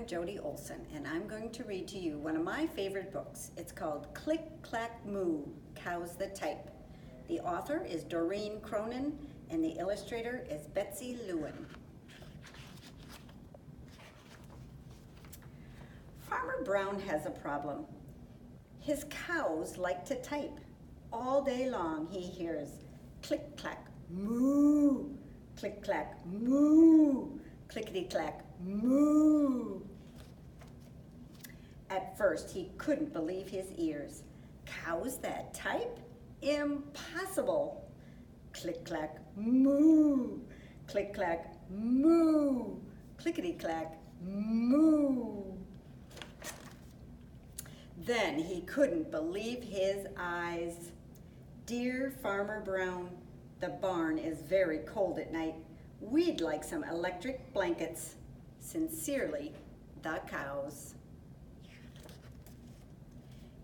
I'm Jodi Olson, and I'm going to read to you one of my favorite books. It's called Clack Moo, Cows That Type. The author is Doreen Cronin, and the illustrator is Betsy Lewin. Farmer Brown has a problem. His cows like to type. All day long he hears click, clack, moo, click, clack, moo, clickety, clack, moo. At first he couldn't believe his ears. Cows that type? Impossible. Click, clack, moo, click, clack, moo, clickety, clack, moo. Then he couldn't believe his eyes. Dear Farmer Brown, the barn is very cold at night. We'd like some electric blankets. Sincerely, the cows.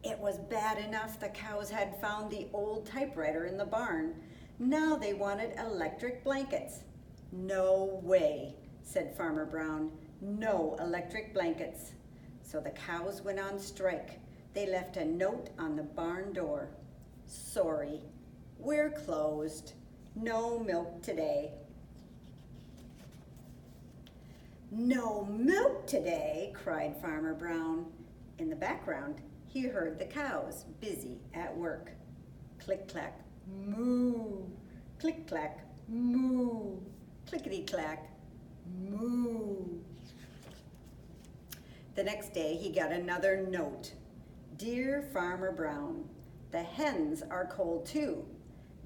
It was bad enough the cows had found the old typewriter in the barn. Now they wanted electric blankets. No way, said Farmer Brown. No electric blankets. So the cows went on strike. They left a note on the barn door. Sorry, we're closed. No milk today. No milk today, cried Farmer Brown. In the background, he heard the cows busy at work. Click, clack, moo, click, clack, moo, clickety, clack, moo. The next day, he got another note. Dear Farmer Brown, the hens are cold too.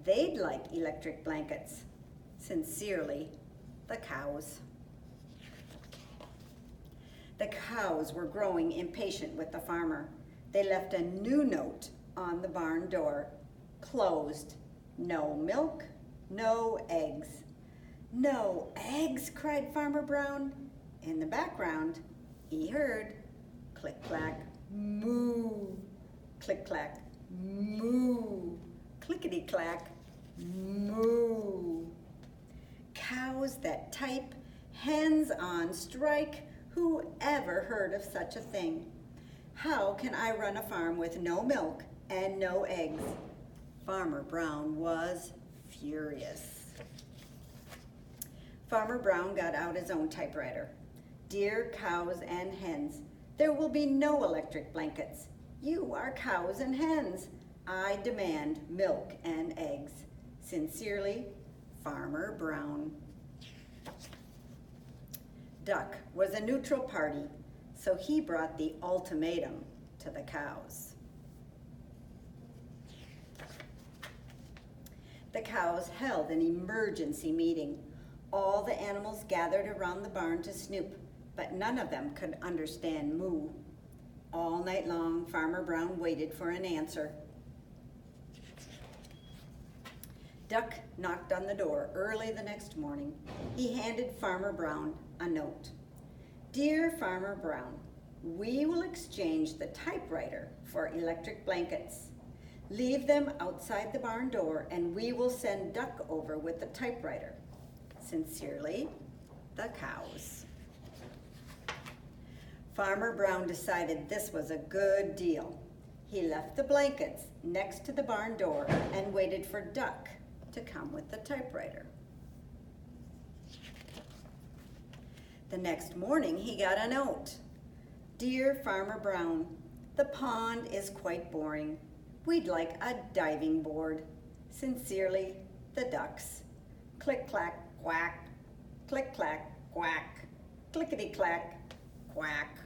They'd like electric blankets. Sincerely, the cows. The cows were growing impatient with the farmer. They left a new note on the barn door. Closed. No milk, no eggs. No eggs, cried Farmer Brown. In the background, he heard click, clack, moo, click, clack, moo, clickety, clack, moo. Cows that type, hens on strike. Who ever heard of such a thing? How can I run a farm with no milk and no eggs? Farmer Brown was furious. Farmer Brown got out his own typewriter. Dear cows and hens, there will be no electric blankets. You are cows and hens. I demand milk and eggs. Sincerely, Farmer Brown. Duck was a neutral party, so he brought the ultimatum to the cows. The cows held an emergency meeting. All the animals gathered around the barn to snoop, but none of them could understand moo. All night long, Farmer Brown waited for an answer. Duck knocked on the door early the next morning. He handed Farmer Brown a note. Dear Farmer Brown, we will exchange the typewriter for electric blankets. Leave them outside the barn door and we will send Duck over with the typewriter. Sincerely, the cows. Farmer Brown decided this was a good deal. He left the blankets next to the barn door and waited for Duck to come with the typewriter. The next morning he got a note. Dear Farmer Brown, the pond is quite boring. We'd like a diving board. Sincerely, the ducks. Click, clack, quack. Click, clack, quack. Clickety, clack, quack.